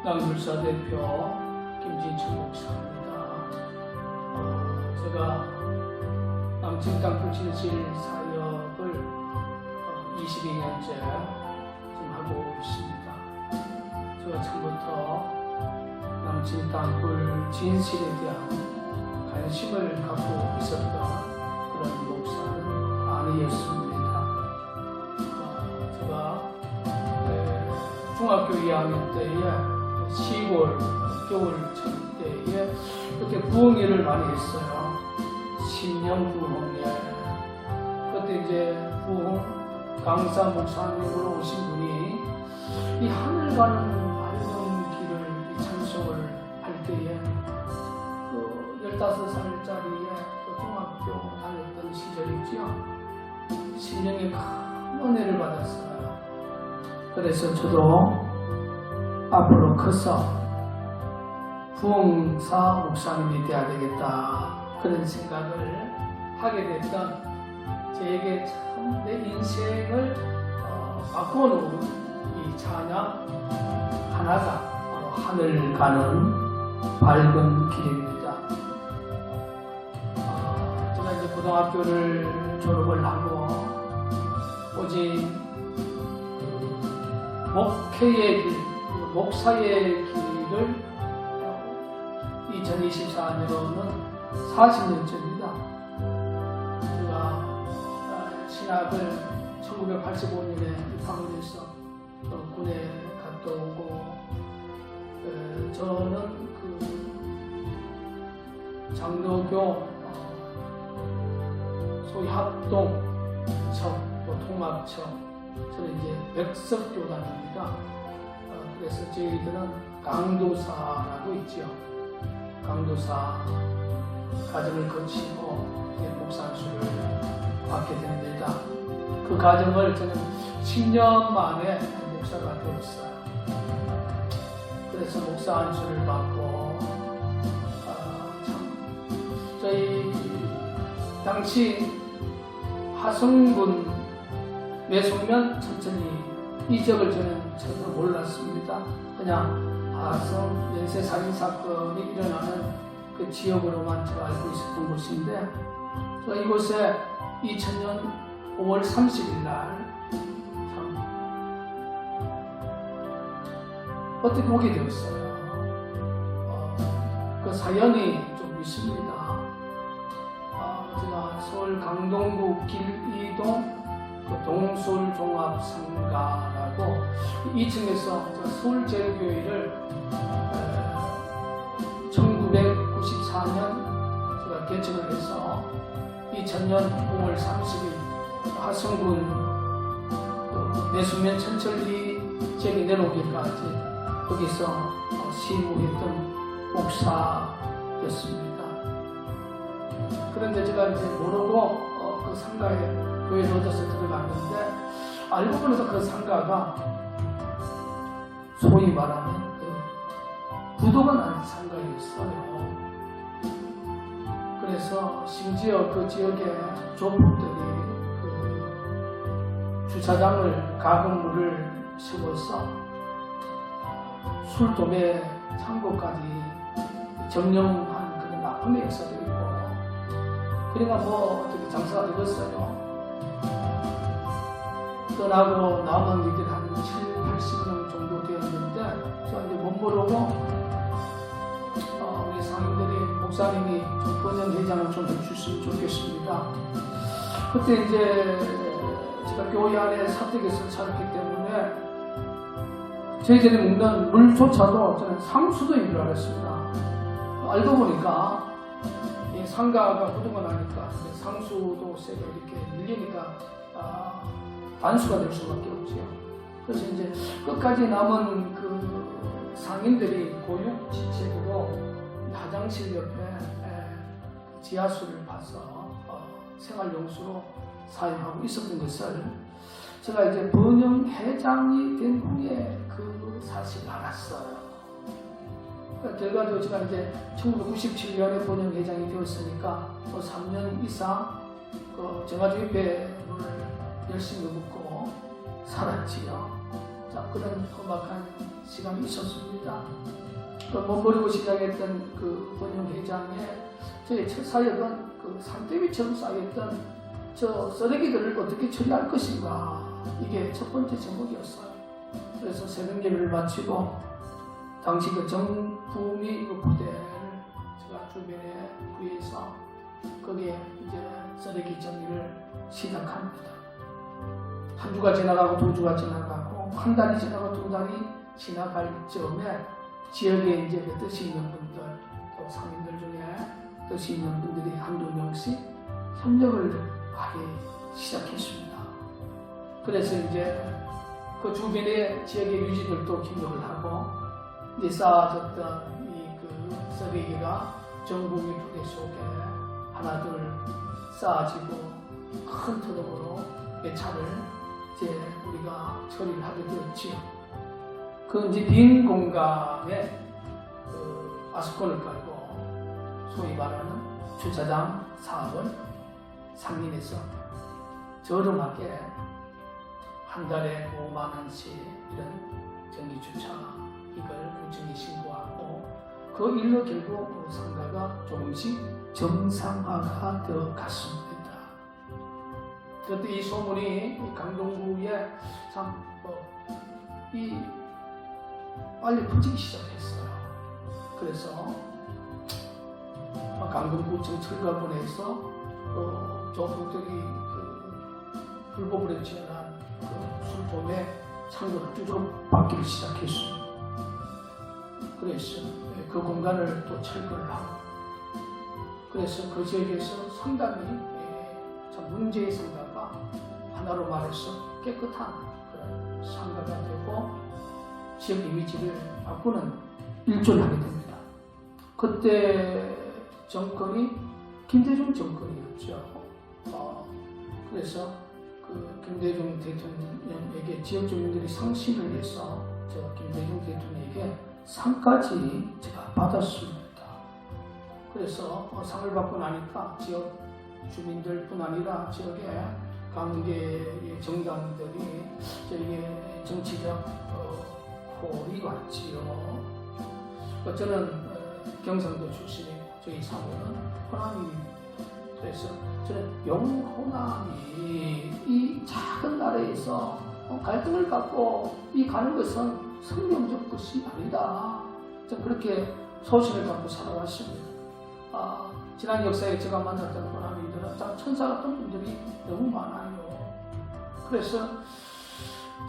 남불사 대표 김진철 목사입니다. 제가 남측 땅굴 진실 사역을 22년째 좀 하고 있습니다. 제가 처음부터 남측 땅굴 진실에 대한 관심을 갖고 있었던 그런 목사는 아니었습니다. 제가 중학교 2학년 때에 시골 겨울철 때에 그때 부흥회를 많이 했어요. 신령 부흥회. 그때 이제 부흥 강사 목사님으로 오신 분이 이 하늘 가는 밝은 길을 찬송을 할 때에 그 15살짜리의 그 중학교 다녔던 시절이죠. 신령의 큰 은혜를 받았어요. 그래서 저도 앞으로 커서 부흥사 목사님이 되어야 되겠다 그런 생각을 하게 됐던 저에게 참 내 인생을 바꿔놓은 이 찬양 하나가 바로 하늘 가는 밝은 길입니다. 제가 이제 고등학교를 졸업을 하고 오직 목회의 길, 목사의 길을 2024년으로는 40년째입니다. 제가 신학을 1985년에 입학을 해서 군에 갔다 오고 저는 그 장로교 소위 합동청 또 통합청 저는 이제 백석교단입니다. 그래서 저희들은 강도사라고 있죠. 강도사 과정을 거치고 목사 안수를 받게 됩니다. 그 과정을 저는 10년 만에 목사가 되었어요. 그래서 목사 안수를 받고 참 저희 당시 하성군 매송면 천천히 이적을 저는 전혀 몰랐습니다. 그냥 하성 연쇄살인 사건이 일어나는 그 지역으로만 제가 알고 있었던 곳인데 제가 이곳에 2000년 5월 30일 날 참 어떻게 오게 되었어요. 그 사연이 좀 있습니다. 제가 서울 강동구 길이동 동술종합상가라고 2층에서 서울제일교회를 1994년 제가 개척을 해서 2000년 5월 30일 하성군 내수면 천천리 지역이 내려오기까지 거기서 시무했던 목사였습니다. 그런데 제가 이제 모르고 그 상가에 교회에 얻어서 들어갔는데 알고 보니까 그 상가가 소위 말하면 부도가 난 상가였어요. 그래서 심지어 그 지역의 조폭들이 그 주차장을 가공물을 세워서 술 도매 창고까지 점령한 그런 나쁜 역사도 있고 그러니까 뭐 어떻게 장사가 되겠어요. 떠나고 남은 이들 한 70-80명 정도 되었는데 제가 이제 못 모르고 우리 상인들이 목사님이 좀 번영회장을 좀 해주셨으면 좋겠습니다. 그때 이제 제가 교회 안에 사택에서 살았기 때문에 저희들이 먹는 물조차도 저는 상수도인 줄 알았습니다. 알고 보니까 이 상가가 부도가 나니까 상수도세가 이렇게 밀리니까 단수가 될 수밖에 없죠. 그래서 이제 끝까지 남은 그 상인들이 고육지책으로 화장실 옆에 지하수를 봐서 생활용수로 사용하고 있었던 것을 제가 이제 번영회장이 된 후에 그 사실을 알았어요. 결과적으로 제가 이제 1997년에 번영회장이 되었으니까 3년 이상 그 정화주의배를 열심히 묻고 살았지요. 자, 그런 험악한 시간이 있었습니다. 멋버리고 시작했던 그 번영회장의 저의 첫 사역은 그 산더미처럼 쌓였던 저 쓰레기들을 어떻게 처리할 것인가, 이게 첫 번째 제목이었어요. 그래서 새벽 예배를 마치고 당시 그 정부미 그 부대를 제가 주변에 구해서 거기에 이제 쓰레기 정리를 시작합니다. 한 주가 지나가고 두 주가 지나가고 한 달이 지나고 두 달이 지나갈 즈음에 지역에 이제 그 뜻이 있는 분들, 또 상인들 중에 뜻이 있는 분들이 한두 명씩 협력을 하기 시작했습니다. 그래서 이제 그 주변의 지역의 유지들도 협력을 하고 이제 쌓아졌던 이 그 쓰레기가 정부미 부대 속에 하나둘 쌓아지고 큰 트럭으로 몇 차를 이제 우리가 처리를 하게 되었지요. 그 이제 빈 공간에 그 아스콘을 깔고 소위 말하는 주차장 사업을 상인해서 저렴하게 한 달에 5만 원씩 이런 전기주차 이걸 구청에 신고하고 그 일로 결국 상가가 조금씩 정상화가 되어 갔습니다. 그때 이 소문이 강동구에 참 빨리 퍼지기 시작했어요. 그래서 강동구청 철거군에서 조폭들이 그 불법으로 지어난 그 술통에 창고를 쭉 받기를 시작했어요. 그래서 그 공간을 또 철거를 하고, 그래서 그 지역에서 상당히 참 문제의 상가가 하나로 말해서 깨끗한 그런 상가가 되고 지역 이미지를 바꾸는 일조를 하게 됩니다. 그때 정권이 김대중 정권이었죠. 그래서 그 김대중 대통령에게 지역 주민들이 상심을 해서 저 김대중 대통령에게 상까지 제가 받았습니다. 그래서 상을 받고 나니까 지역 주민들뿐 아니라 지역의 관계의 정당들이 저에게 정치적 홀이 왔지요. 저는 경상도 출신이고 저희 사모는 호남입니다. 그래서 저는 영호남이 이 작은 나라에서 갈등을 갖고 이 가는 것은 성경적 것이 아니다. 저는 그렇게 소신을 갖고 살아왔습니다. 지난 역사에 제가 만났던 호남인들은 천사 같은 분들이 너무 많아요. 그래서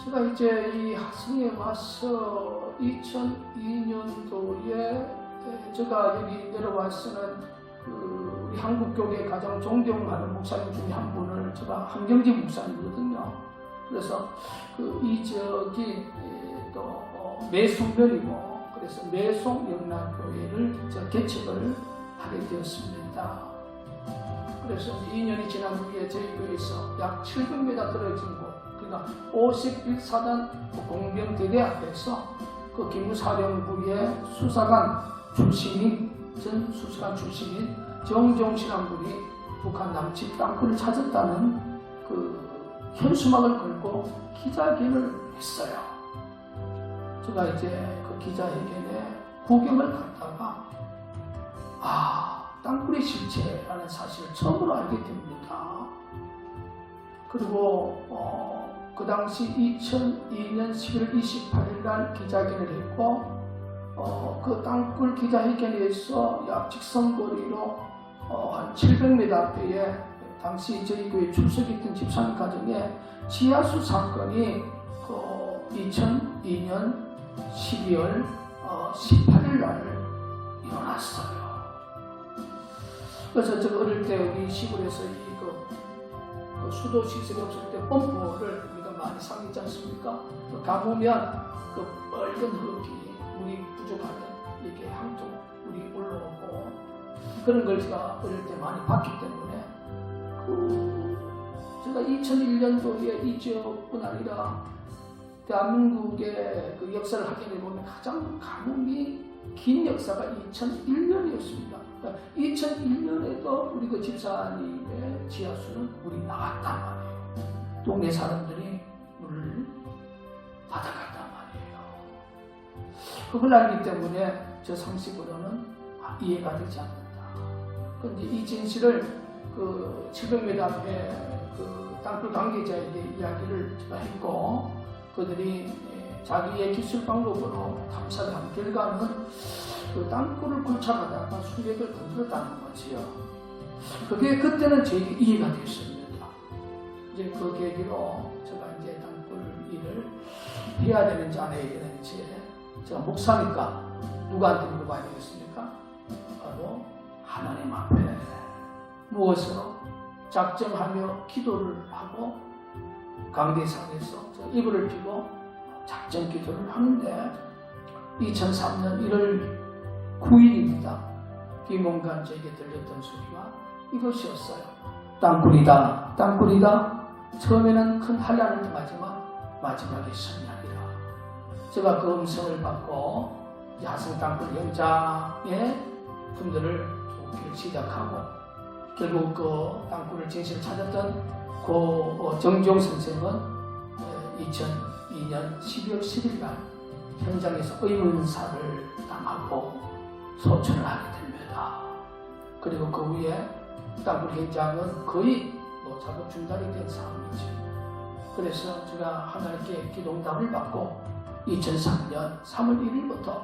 제가 이제 이 하성에 와서 2002년도에 제가 여기 내려와서는 우리 한국교회 가장 존경하는 목사님 중에 한 분을 제가 한경지 목사님이거든요. 그래서 이 지역이 또 매송면이고, 그래서 매송 영락교회를 제가 개척을 하게 되었습니다. 그래서 2년이 지난 후에 저희 교회에서 약 700m 떨어진 곳, 그러니까 51사단 공병대대 앞에서 그 기무사령부의 수사관 출신인, 전 수사관 출신인 정종신한 분이 북한 남측 땅굴을 찾았다는 그 현수막을 걸고 기자회견을 했어요. 제가 이제 그 기자회견에 구경을 갔다가 땅굴의 실체라는 사실을 처음으로 알게 됩니다. 그리고 그 당시 2002년 11월 28일 날 기자회견을 했고, 그 땅굴 기자회견에서 약 직선거리로 한 700m 앞에 당시 저희 교회 출석했던 집사님 가정에 지하수 사건이 2002년 12월 18일 날 일어났어요. 그래서 제가 어릴 때 우리 시골에서 그 수도 시설이 없을 때 펌프를 우리가 많이 사용했지 않습니까? 가보면 그 빨간 흙이 물이 부족하면 이렇게 한쪽 물이 올라오고 그런 걸 제가 어릴 때 많이 봤기 때문에 제가 2001년도에 이 지역뿐 아니라 대한민국의 그 역사를 확인해 보면 가장 가뭄이 긴 역사가 2001년이었습니다. 2001년에도 우리 그 집사님의 지하수는 물이 나왔단 말이에요. 동네 사람들이 물을 받아갔단 말이에요. 그걸 알기 때문에 저 상식으로는 이해가 되지 않는다. 그런데 이 진실을 그 700m 앞에 그 땅굴 관계자에게 이야기를 제가 했고, 그들이 자기의 기술 방법으로 탐사를 한 결과는 그 땅굴을 굴착하다가 수액을 건드렸다는 거지요. 그게 그때는 제게 이해가 됐습니다. 이제 그 계기로 제가 이제 땅굴 일을 해야 되는지 안 해야 되는지, 제가 목사니까 누구한테 물어봐야 되겠습니까? 바로 하나님 앞에 무엇으로 작정하며 기도를 하고 강대상에서 이불을 피고 작정 기도를 하는데 2003년 1월 9일입니다. 비몽간 제게 들렸던 소리가 이것이었어요. 땅굴이다, 땅굴이다. 처음에는 큰 한란을 통하지만 마지막에 승리하리라. 제가 그 음성을 받고 야생 땅굴 현장의 분들을 돕기를 시작하고, 결국 그 땅굴을 진실을 찾았던 고 정지용 선생은 2002년 12월 10일 날 현장에서 의문사를 당하고 소천을 하게 됩니다. 그리고 그 후에 땅굴 현장은 거의 작업 중단이 된 상황이죠. 그래서 제가 하나님께 기도응답을 받고 2003년 3월 1일부터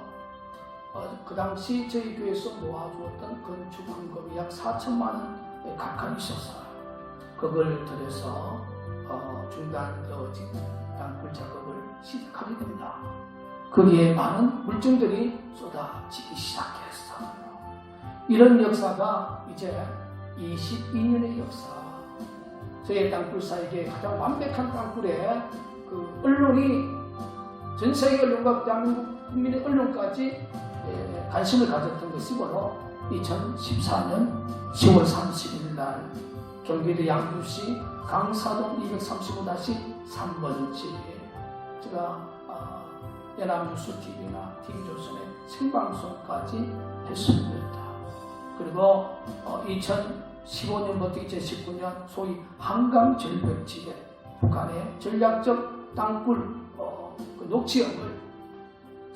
그 당시 저희 교회에서 모아주었던 건축 헌금이 약 4천만 원 가까이 있었어요. 그걸 들여서 중단되어진 땅굴 작업을 시작하게 됩니다. 거기에 많은 물증들이 쏟아지기 시작했어요. 이런 역사가 이제 22년의 역사. 저희 땅굴사에게 가장 완벽한 땅굴에 그 언론이, 전 세계 언론과 대한민국 국민의 언론까지 관심을 가졌던 것이 바로 2014년 10월 30일 날 경기도 양주시 강사동 235-3번지 제가 연합뉴스TV나 TV조선의 생방송까지 했습니다. 그리고 2015년부터 2019년 소위 한강절벽지에 북한의 전략적 땅굴 그 녹지역을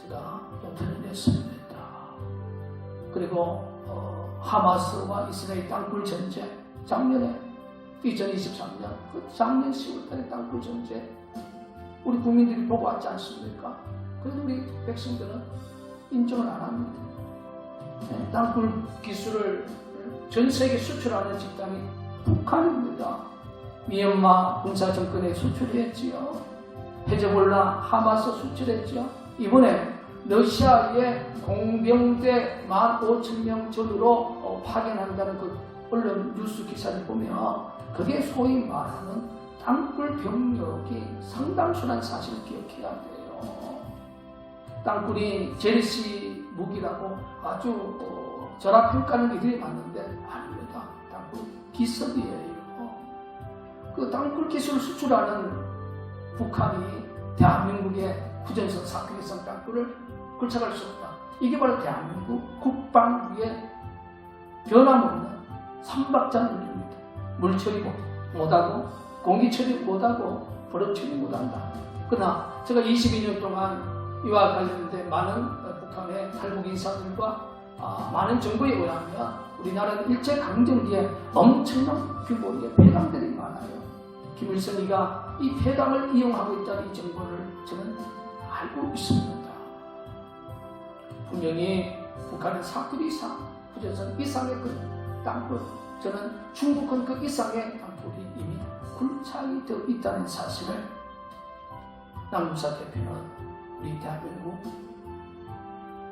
제가 또 드러냈습니다. 그리고 하마스와 이스라엘 땅굴 전쟁, 작년에 2023년 그 작년 10월달에 땅굴 전쟁 우리 국민들이 보고 왔지 않습니까? 그래도 우리 백성들은 인정을 안 합니다. 땅굴 기술을 전 세계 수출하는 집단이 북한입니다. 미얀마 군사 정권에 수출했지요. 헤즈볼라, 하마스 수출했지요. 이번에 러시아의 공병대 15,000명 전으로 파견한다는 그 언론 뉴스 기사를 보면 그게 소위 말하는 땅굴 병력이 상당수란 사실을 기억해야 돼요. 땅굴이 젤시 무기라고 아주 절하평가는 이들이 맞는데 아닙니다. 땅굴 기습이에요. 그 땅굴 기술을 수출하는 북한이 대한민국의 부전선 사건에서 땅굴을 굴착할 수 없다. 이게 바로 대한민국 국방부의 변함없는 삼박자 논리입니다. 물 처리 못하고 공기 처리 못하고 버릇 처리 못한다. 그러나 제가 22년 동안 이와 관련된 많은 북한의 탈북 인사들과 많은 정보에 의하면 우리나라는 일제강점기에 엄청난 규모의 폐당들이 많아요. 김일성이가 이 폐당을 이용하고 있다는 이 정보를 저는 알고 있습니다. 분명히 북한은 사투리 이상, 부전선 이상의 그 땅굴, 저는 중국은 그 이상의 땅굴이 이미 굴착이 되어 있다는 사실을 남무사 대표는 우리 대한민국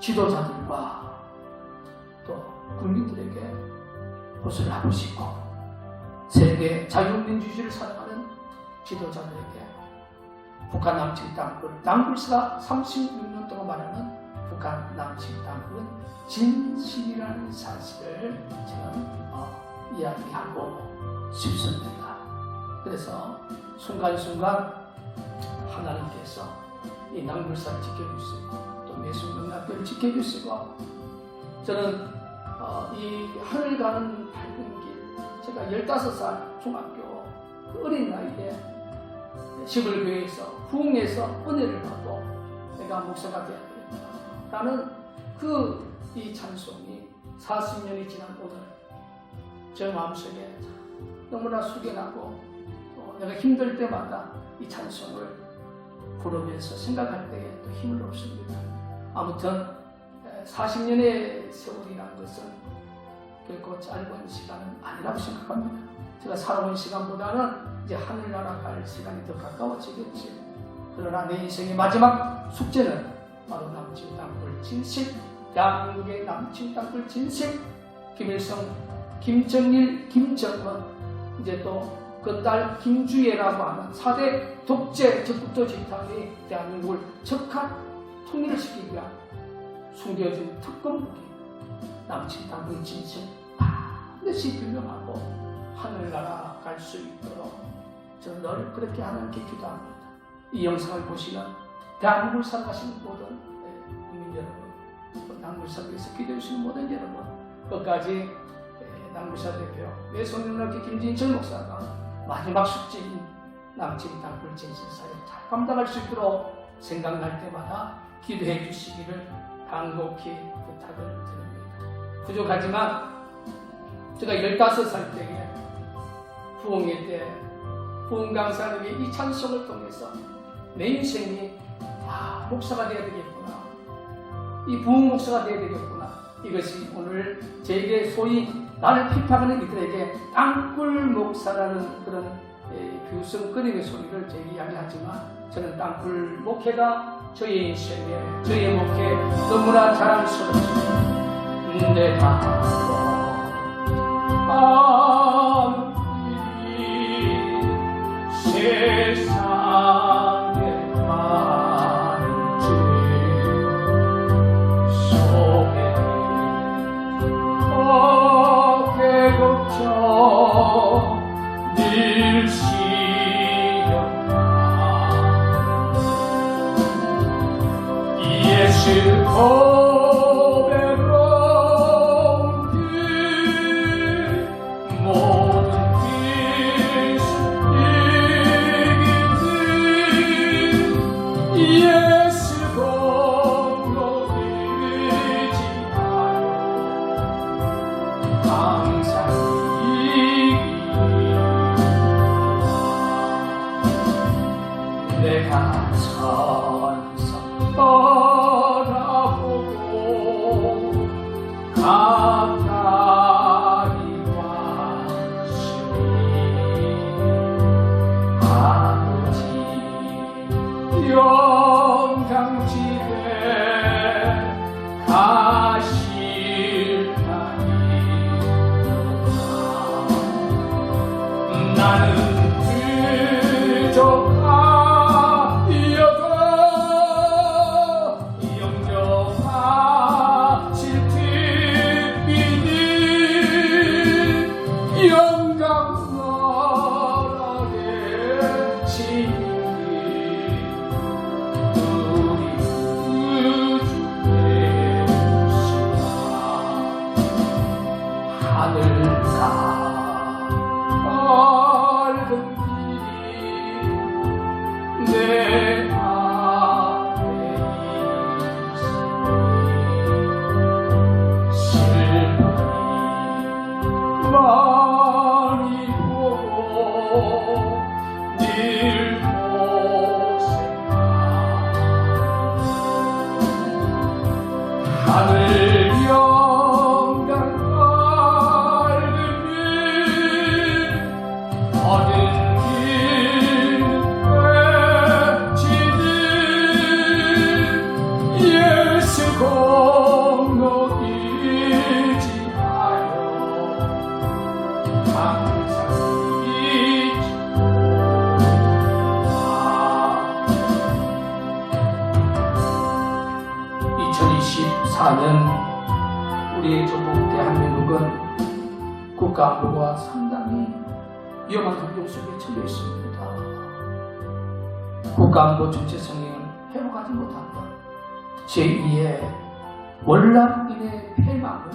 지도자들과 또 국민들에게 호소를 하고 싶고, 세계 자유민주주의를 사랑하는 지도자들에게 북한 남측 땅굴, 남굴사가 36년 동안 말하는 북한 남측 땅굴은 진실이라는 사실을 저는 이야기하고 싶습니다. 그래서 순간순간 하나님께서 이 남굴사를 지켜주시고 또 매순경락교를 지켜주시고, 저는 이 하늘 가는 밝은 길, 제가 15살 중학교 그 어린 나이에 시골교회에서 부흥에서 은혜를 받고 내가 목사가 되어야 되겠다. 라는 이 찬송이 40년이 지난 오늘 제 마음속에 너무나 숙연하고 내가 힘들 때마다 이 찬송을 부르면서 생각할 때에 또 힘을 얻습니다. 아무튼 40년의 세월이라는 것은 결코 짧은 시간은 아니라고 생각합니다. 제가 살아온 시간보다는 이제 하늘나라 갈 시간이 더 가까워지겠지. 그러나 내 인생의 마지막 숙제는 바로 남친 땅굴 진실, 대한민국의 남친 땅굴 진실, 김일성, 김정일, 김정은, 이제 또 그 딸 김주애라고 하는 4대 독재 적국도 집단이 대한민국을 적합 통일을 시키기 위한 숨겨진 특검국이 남친 땅굴 진실 반드시 규명하고 하늘나라 갈 수 있도록 저는 늘 그렇게 하나님께 기도합니다. 이 영상을 보시는 대한민국을 살아가시는 모든 국민 여러분, 남굴사교에서 기도해 주시는 모든 여러분, 끝까지 남굴사 대표 외손님학교 김진철 목사가 마지막 숙제인 남친 땅굴 진실 사역 잘 감당할 수 있도록 생각날 때마다 기도해 주시기를 간곡히 부탁을 드립니다. 부족하지만 제가 15살 때에 부흥회 때 부흥 강사님이 이 찬송을 통해서 내 인생이 목사가 되어야 되겠구나, 이 부흥 목사가 되어야 되겠구나, 이것이 오늘 저에게 소위 나를批判하는 이들에게 땅굴 목사라는 그런 교성거림의 소리를 제게 이야기하지만, 저는 땅굴 목회가 저의 인생에, 저의 목회 너무나 자랑스럽습니다. 내가 세상에 많은 죄 속에 어깨 걷혀 늘 시련하 예수 내가 천성 바라보고 가까이 왔으니 아버지 영광집에 가실까니 나는 그저 하늘 영광 밝으니 얻은 길을 외치는 예수 공로이지 하여 항상 잊고 2024년 우리의 조국 대한민국은 국가안보가 상당히 위험한 환경 속에 처해 있습니다. 국가안보 정체성을 회복하지 못한다. 제2의 월남인의 폐망을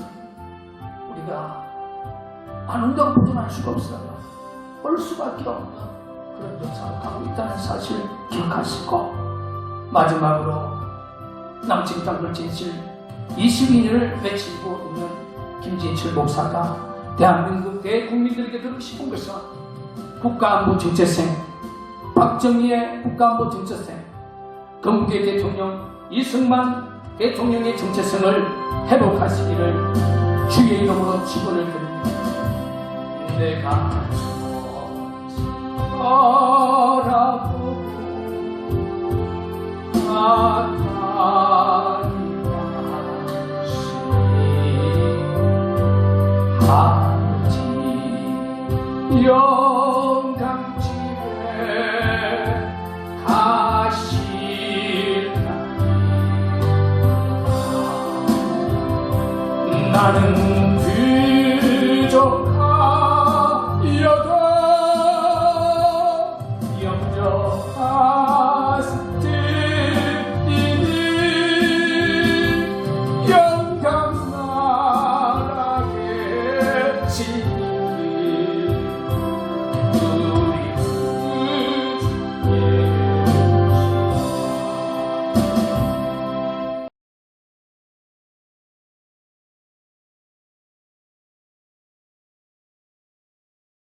우리가 안 온다고 보존할 수가 없어요. 올 수밖에 없는 그런 역사를 가고 있다는 사실 기억하시고, 마지막으로 남측 땅을 진실 22년을 외치고 있는 김진철 목사가 대한민국 대국민들에게 드리고 싶은 것은 국가안보 정체성, 박정희의 국가안보 정체성, 건국의 대통령 이승만 대통령의 정체성을 회복하시기를 주의 이름으로 축원을 드립니다. 내가 바라보고 아버지 영광집에 가실나니 나는 부족하여도 영접하시니 영광 나라에 신